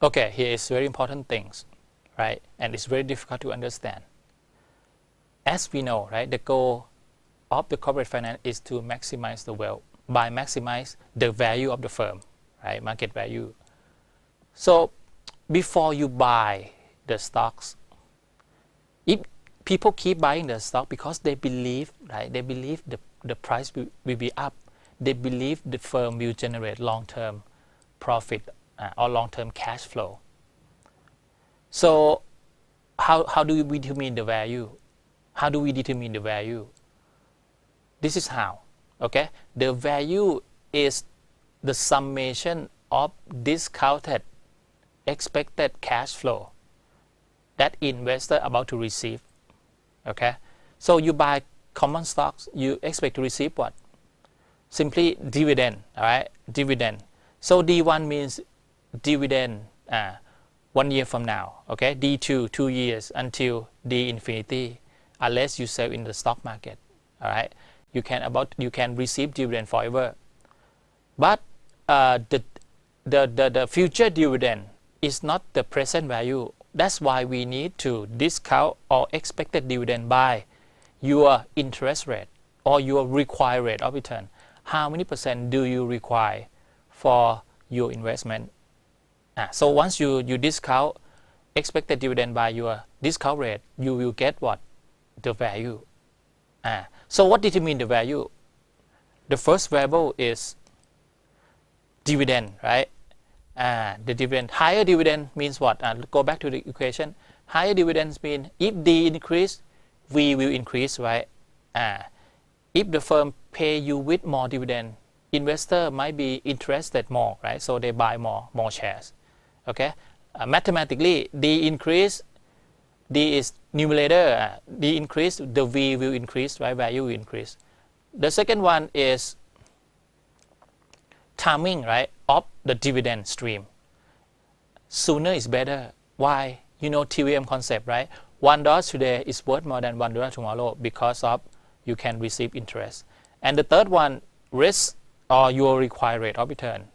Okay, here is very important things, right? And it's very difficult to understand. As we know, right, the goal of the corporate finance is to maximize the wealth by maximize the value of the firm, right? Market value. So before you buy the stocks, if people keep buying the stock because they believe, right? They believe the price will be up. They believe the firm will generate long-term profit or long-term cash flow. So how do we determine the value? How do we determine the value? This is how, okay? The value is the summation of discounted expected cash flow that investor about to receive, okay? So you buy common stocks, you expect to receive what? Simply dividend, all right? Dividend. So D1 means dividend 1 year from now, okay? D2, 2 years until D infinity, unless you sell in the stock market, all right? You can receive dividend forever. But the future dividend is not the present value. That's why we need to discount or expected dividend by your interest rate or your required rate of return. How many percent do you require for your investment? So once you discount expected dividend by your discount rate, you will get what? The value. So what determines the value? The first variable is dividend, right? The dividend. Higher dividend means what? Go back to the equation. Higher dividends mean if D increase, we will increase, right? If the firm pay you with more dividend, investor might be interested more, right? So they buy more shares, okay? Mathematically, D increase, D is numerator, D increase, the V will increase, right? Value will increase. The second one is timing, right, of the dividend stream. Sooner is better. Why? You know TVM concept, right? $1 today is worth more than $1 tomorrow because of you can receive interest. And the third one, risk or your required rate of return.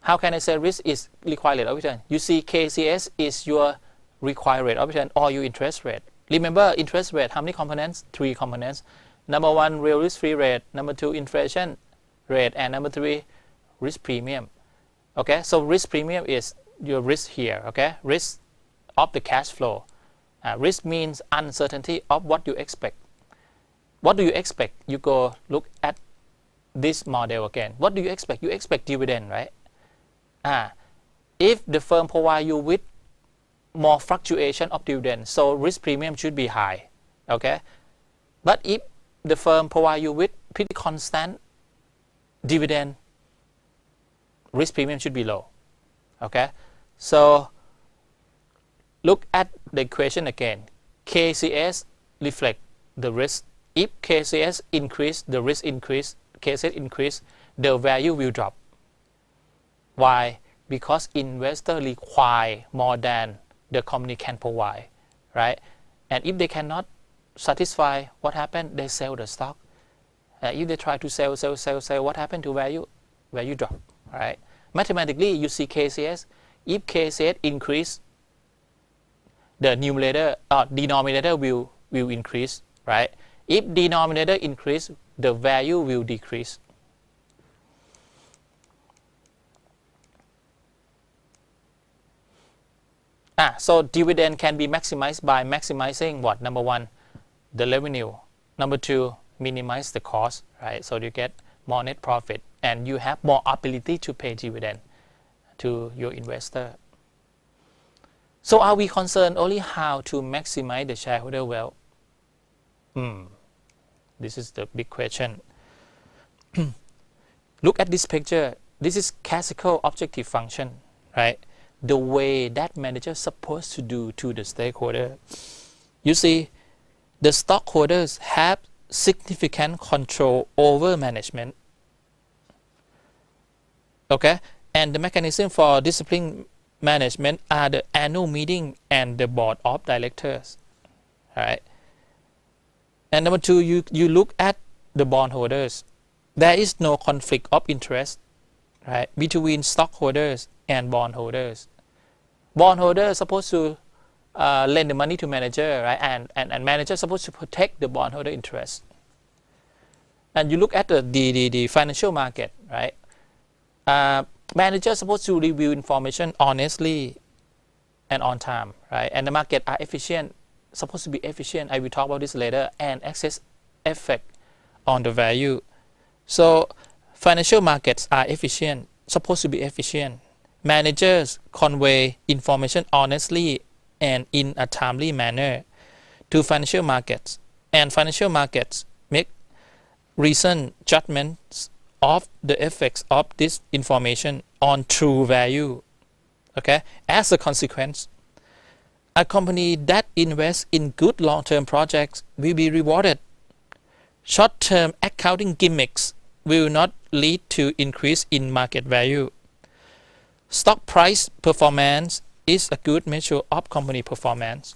How can I say risk is required rate of return? You see KCS is your required rate of return or your interest rate. Remember interest rate, how many components? 3 components. Number 1, real risk-free rate. Number 2, inflation rate. And number 3, risk premium. Okay, so risk premium is your risk here, okay? Risk of the cash flow. Risk means uncertainty of what you expect. What do you expect? You go look at this model again. What do you expect? You expect dividend, right? If the firm provide you with more fluctuation of dividend, so risk premium should be high, okay? But if the firm provide you with pretty constant dividend, risk premium should be low, okay? So look at the equation again. KCS reflect the risk. If KCS increase, the risk increase. KCS increase, the value will drop. Why? Because investor require more than the company can provide, right? And if they cannot satisfy, what happened? They sell the stock. If they try to sell, what happened to value? Value drop, right? Mathematically, you see KCS. If KCS increase, the numerator or denominator will increase, right? If denominator increase, the value will decrease. So dividend can be maximized by maximizing what? Number 1, the revenue. Number 2, minimize the cost, right? So you get more net profit and you have more ability to pay dividend to your investor. So are we concerned only how to maximize the shareholder wealth? This is the big question. Look at this picture. This is classical objective function, right? The way that manager is supposed to do to the stakeholder. You see, the stockholders have significant control over management. Okay? And the mechanism for discipline management are the annual meeting and the board of directors. All right? And number 2, you look at the bondholders. There is no conflict of interest, right, between stockholders and bondholders. Bondholder is supposed to lend the money to manager, right? And manager is supposed to protect the bondholder interest. And you look at the financial market, right? Manager is supposed to review information honestly and on time, right? And the market are efficient, supposed to be efficient. I will talk about this later. And access effect on the value. So financial markets are efficient, supposed to be efficient. Managers convey information honestly and in a timely manner to financial markets. And financial markets make recent judgments of the effects of this information on true value. Okay, as a consequence, a company that invests in good long-term projects will be rewarded. Short-term accounting gimmicks will not lead to increase in market value. Stock price performance is a good measure of company performance,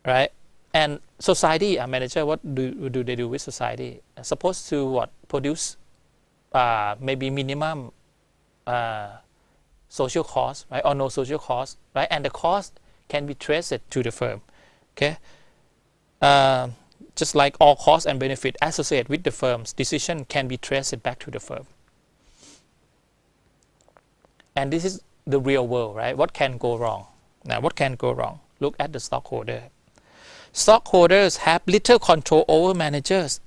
right? And society, a manager, what do they do with society? Supposed to what? Produce maybe minimum social cost, right? Or no social cost, right? And the cost can be traced to the firm. Okay, just like all costs and benefit associated with the firm's decision can be traced back to the firm. And this is the real world, right? What can go wrong? Now, what can go wrong? Look at the stockholder. Stockholders have little control over managers,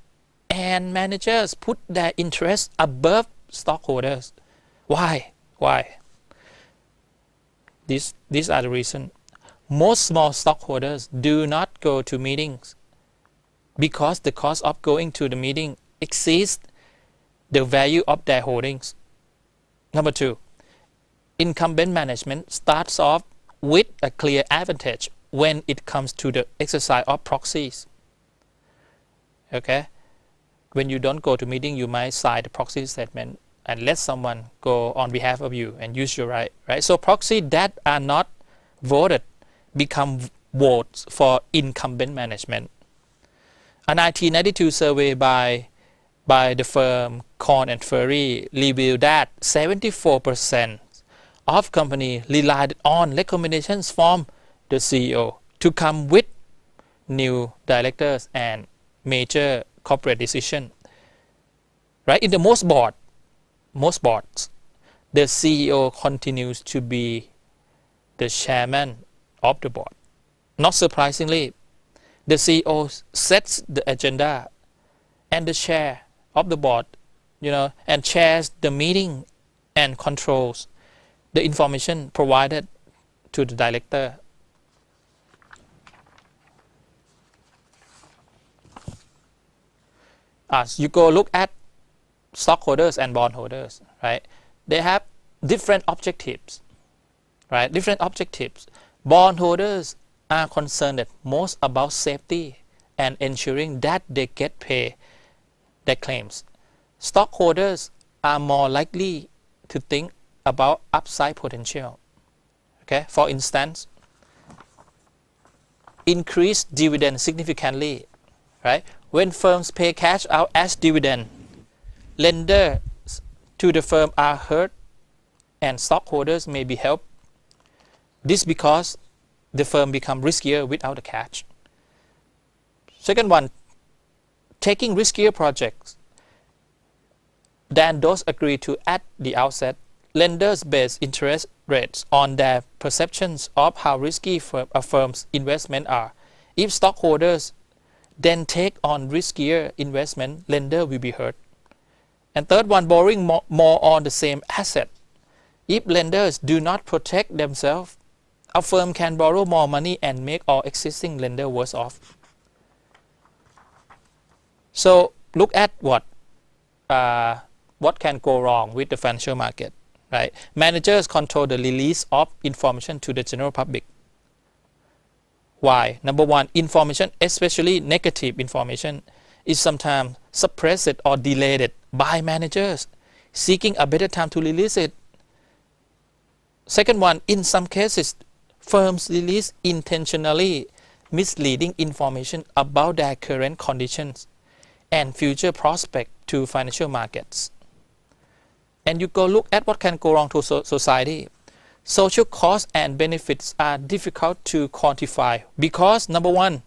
and managers put their interests above stockholders. Why? Why? These are the reasons. Most small stockholders do not go to meetings because the cost of going to the meeting exceeds the value of their holdings. Number two, incumbent management starts off with a clear advantage when it comes to the exercise of proxies. Okay, when you don't go to meeting, you might sign the proxy statement and let someone go on behalf of you and use your right. So proxies that are not voted become votes for incumbent management. A 1992 survey by the firm Korn & Ferry revealed that 74% of companies relied on recommendations from the CEO to come with new directors and major corporate decision. Right? In the most boards, the CEO continues to be the chairman of the board. Not surprisingly, the CEO sets the agenda and the chair of the board, and chairs the meeting and controls the information provided to the director. As you go look at stockholders and bondholders, right? They have different objectives, right? Different objectives. Bondholders are concerned most about safety and ensuring that they get paid their claims. Stockholders are more likely to think about upside potential. Okay, for instance, increase dividend significantly, right? When firms pay cash out as dividend, lenders to the firm are hurt and stockholders may be helped. This because the firm becomes riskier without the cash. Second one, taking riskier projects than those agreed to at the outset. Lenders base interest rates on their perceptions of how risky a firm's investment are. If stockholders then take on riskier investment, lender will be hurt. And third one, borrowing more on the same asset. If lenders do not protect themselves, a firm can borrow more money and make all existing lender worse off. So look at what can go wrong with the financial market, right? Managers control the release of information to the general public. Why? Number one, information, especially negative information, is sometimes suppressed or delayed by managers seeking a better time to release it. Second one, in some cases, firms release intentionally misleading information about their current conditions and future prospects to financial markets. And you go look at what can go wrong to society. social costs and benefits are difficult to quantify because number one,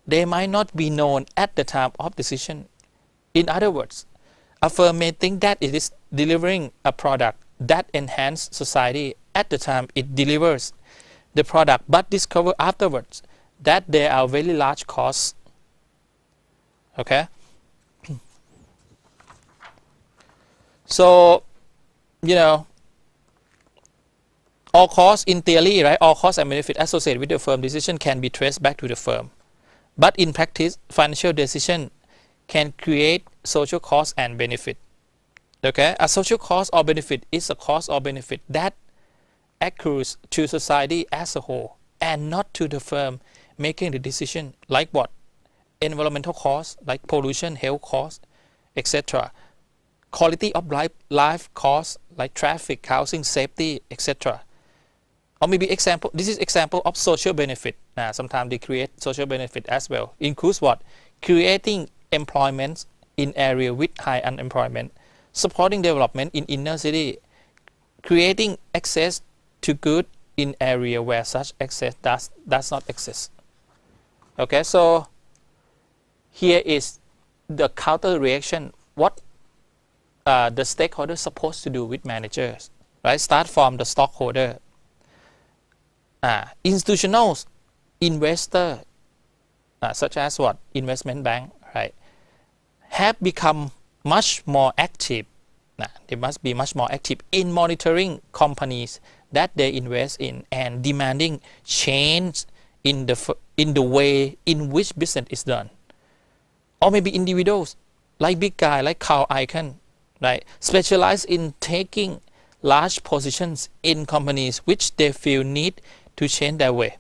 they might not be known at the time of decision. In other words, a firm may think that it is delivering a product that enhances society at the time it delivers the product, but discover afterwards that there are very large costs. Okay, so all costs in theory, right? All costs and benefits associated with the firm decision can be traced back to the firm, but in practice, financial decision can create social costs and benefit. Okay, a social cost or benefit is a cost or benefit that accrues to society as a whole and not to the firm making the decision, like what? Environmental costs, like pollution, health costs, etc. Quality of life costs, like traffic, housing, safety, etc. Or maybe example, this is example of social benefit. Sometimes they create social benefit as well. Includes what? Creating employment in area with high unemployment, supporting development in inner city, creating access to good in area where such access does not exist. Okay, so here is the counter reaction. What the stakeholders supposed to do with managers, right? Start from the stockholder. Institutional investor, such as what? Investment bank, right? Have become much more active. They must be much more active in monitoring companies that they invest in and demanding change in the way in which business is done. Or maybe individuals like big guy like Carl Icahn, right? Specialize in taking large positions in companies which they feel need to change their way.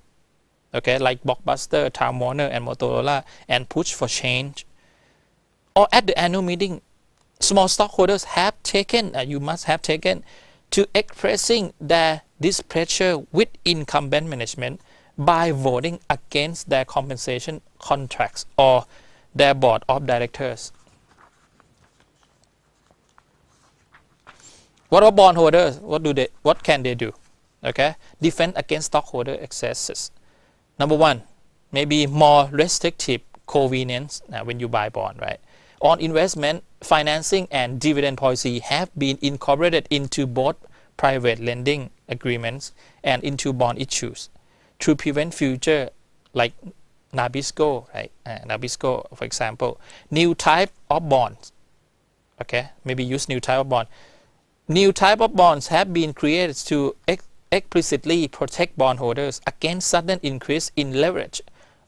Okay, like Blockbuster, Time Warner, and Motorola, and push for change. Or at the annual meeting, small stockholders have taken, you must have taken, to expressing their displeasure with incumbent management by voting against their compensation contracts or their board of directors. What about bondholders? What can they do? Okay, defend against stockholder excesses. Number one, maybe more restrictive covenants when you buy bond, right? On investment, financing, and dividend policy have been incorporated into both private lending agreements and into bond issues to prevent future, like Nabisco, right? Nabisco, for example, new type of bonds. Okay, maybe use new type of bond. New type of bonds have been created to explicitly protect bondholders against sudden increase in leverage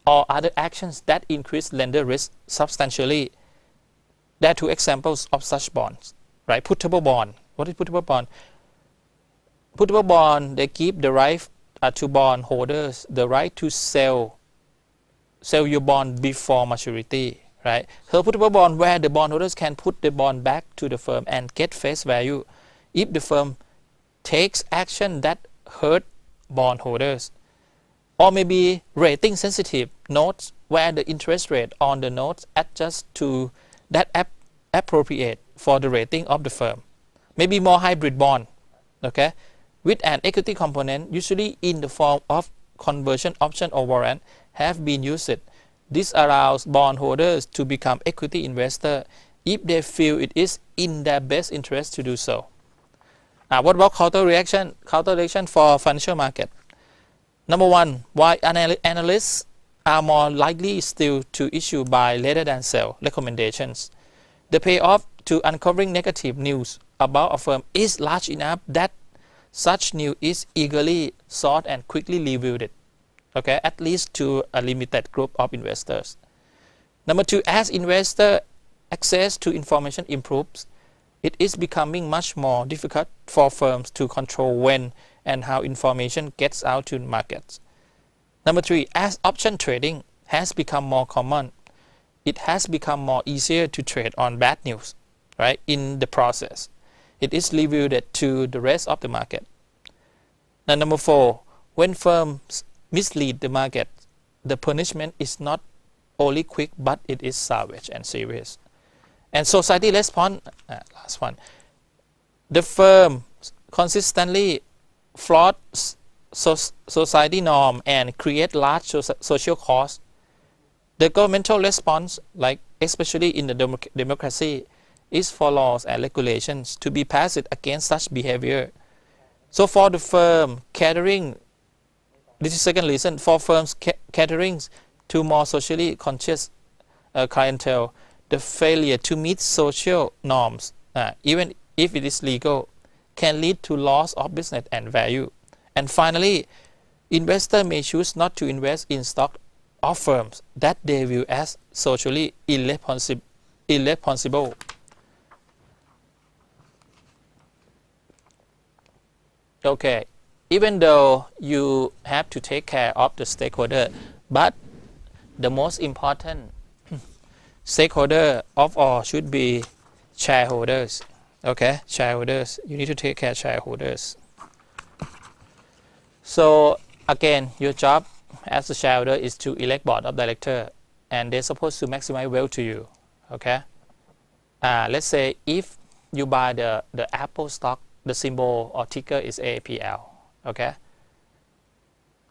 or other actions that increase lender risk substantially. There are two examples of such bonds, right? Puttable bond. What is puttable bond? Puttable bond, they give the right to bondholders the right to sell your bond before maturity, right? So puttable bond where the bondholders can put the bond back to the firm and get face value if the firm takes action that hurt bondholders. Or maybe rating sensitive notes where the interest rate on the notes adjusts to that appropriate for the rating of the firm. Maybe more hybrid bond, okay, with an equity component usually in the form of conversion option or warrant have been used. This allows bondholders to become equity investor if they feel it is in their best interest to do so. What about counter reaction? Counter reaction for financial market. Number one, why analysts are more likely still to issue buy rather than sell recommendations. The payoff to uncovering negative news about a firm is large enough that such news is eagerly sought and quickly revealed, okay, at least to a limited group of investors. Number two, as investor access to information improves, it is becoming much more difficult for firms to control when and how information gets out to markets. Number three, as option trading has become more common, it has become more easier to trade on bad news, right? In the process, it is revealed to the rest of the market. Now, number four, when firms mislead the market, the punishment is not only quick, but it is savage and serious. And society response, last one, the firm consistently flawed society norm and create large social costs. The governmental response, like especially in the democracy, is for laws and regulations to be passed against such behavior. So for the firm catering, this is second reason, for firms catering to more socially conscious clientele, the failure to meet social norms, even if it is legal, can lead to loss of business and value. And finally, investors may choose not to invest in stock of firms that they view as socially irresponsible. Okay, even though you have to take care of the stakeholder, but the most important stakeholder of all should be shareholders. Okay, shareholders, you need to take care of shareholders. So again, your job as a shareholder is to elect board of director, and they're supposed to maximize wealth to you. Okay, let's say if you buy the Apple stock, the symbol or ticker is APL. Okay,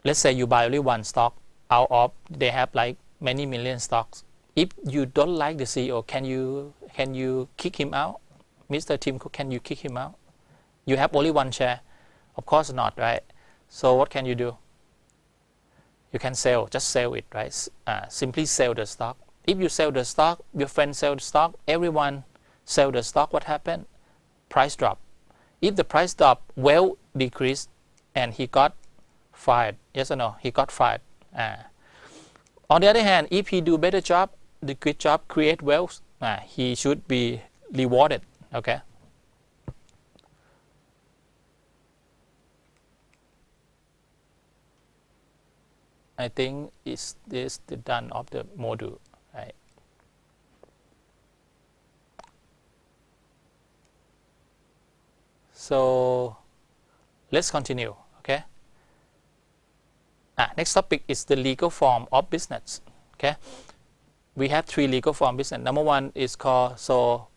let's say you buy only one stock out of, they have like many million stocks. If you don't like the CEO, can you kick him out? Mr. Tim Cook, can you kick him out? You have only one share? Of course not, right? So what can you do? You can sell, just sell it, right? Simply sell the stock. If you sell the stock, your friend sell the stock, everyone sell the stock, what happened? Price drop. If the price drop, well decreased, and he got fired. Yes or no? He got fired. On the other hand, if he do better job, the good job, create wealth, he should be rewarded. Okay. I think this the done of the module, right? So let's continue. Okay. Next topic is the legal form of business. Okay. We have three legal form business. Number one is called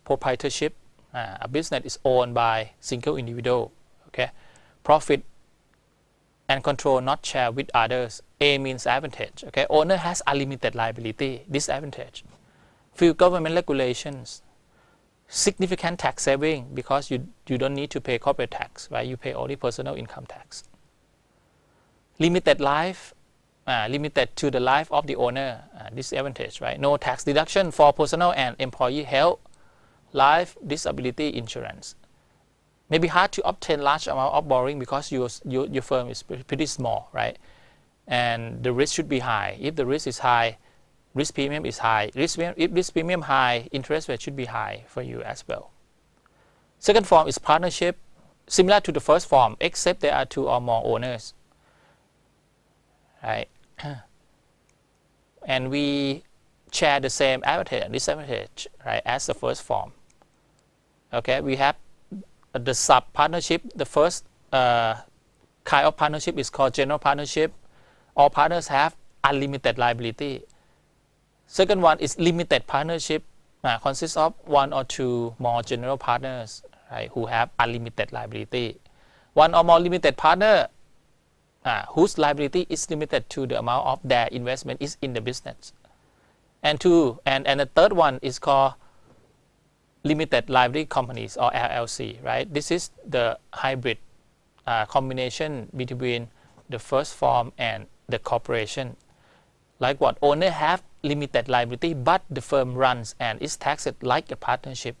proprietorship. A business is owned by single individual. Okay. Profit and control not shared with others. A means advantage. Okay. Owner has unlimited liability. Disadvantage. Few government regulations. Significant tax saving because you don't need to pay corporate tax, right? You pay only personal income tax. Limited life, limited to the life of the owner. Disadvantage, right? No tax deduction for personal and employee health, life, disability insurance. Maybe hard to obtain large amount of borrowing because your firm is pretty small, right? And the risk should be high. If the risk is high, risk premium is high. If risk premium high, interest rate should be high for you as well. Second form is partnership, similar to the first form, except there are two or more owners. Right? And we share the same advantage and disadvantage, right, as the first form. Okay, we have the sub partnership. The first kind of partnership is called general partnership. All partners have unlimited liability. Second one is limited partnership, consists of one or two more general partners, right, who have unlimited liability. One or more limited partner whose liability is limited to the amount of their investment is in the business. And the third one is called limited liability companies or LLC, right? This is the hybrid combination between the first form and the corporation. Like what? Owner have limited liability, but the firm runs and is taxed like a partnership.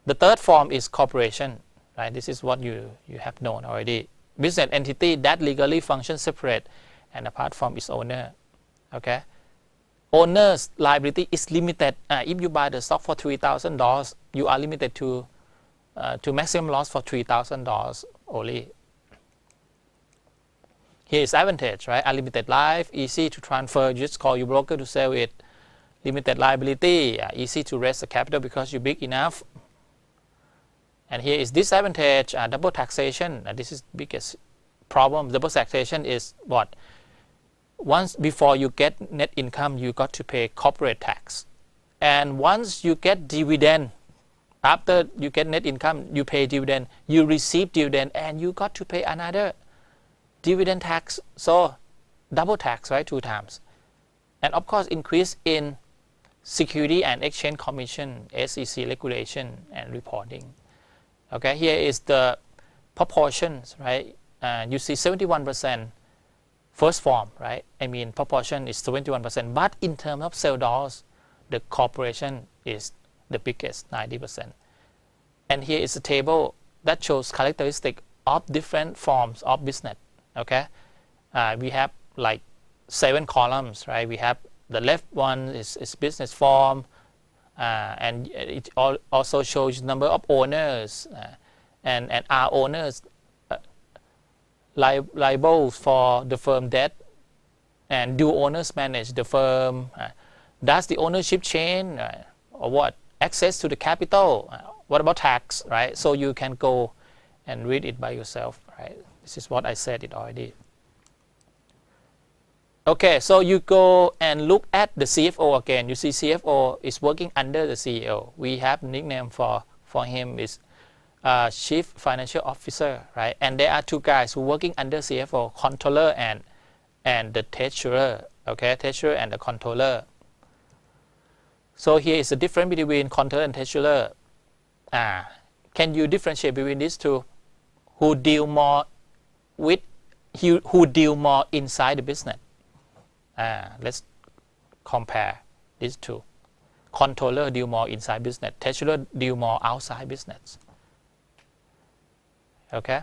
The third form is corporation, right? This is what you have known already. Business entity that legally functions separate and apart from its owner. Okay. Owner's liability is limited. If you buy the stock for $3,000, you are limited to maximum loss for $3,000 only. Here is advantage, right? Unlimited life, easy to transfer. You just call your broker to sell it. Limited liability, easy to raise the capital because you're big enough. And here is disadvantage, double taxation. This is the biggest problem. Double taxation is what? Once before you get net income, you got to pay corporate tax. And once you get dividend, After you get net income, you pay dividend, you receive dividend, and you got to pay another dividend tax. So double tax, right? 2 times. And of course, increase in Security and Exchange Commission, SEC regulation and reporting. Okay, here is the proportions, right? You see 71% first form, right? I mean, proportion is 71%, but in terms of sale dollars, the corporation is the biggest, 90%. And here is a table that shows characteristic of different forms of business. Okay, we have like 7 columns, right? We have the left one is business form, and it also shows number of owners, and are owners liable for the firm debt, and do owners manage the firm? Does the ownership change, or what? Access to the capital, what about tax, right? So you can go and read it by yourself, right? This is what I said it already. Okay, so you go and look at the CFO again. You see CFO is working under the CEO. We have nickname for him is Chief Financial Officer, right? And there are 2 guys who working under CFO, controller and the treasurer. Okay, treasurer and the controller. So here is the difference between controller and treasurer. Can you differentiate between these 2? Who deal more with, who deal more inside the business? Let's compare these 2. Controller deal more inside business. Treasurer deal more outside business. Okay.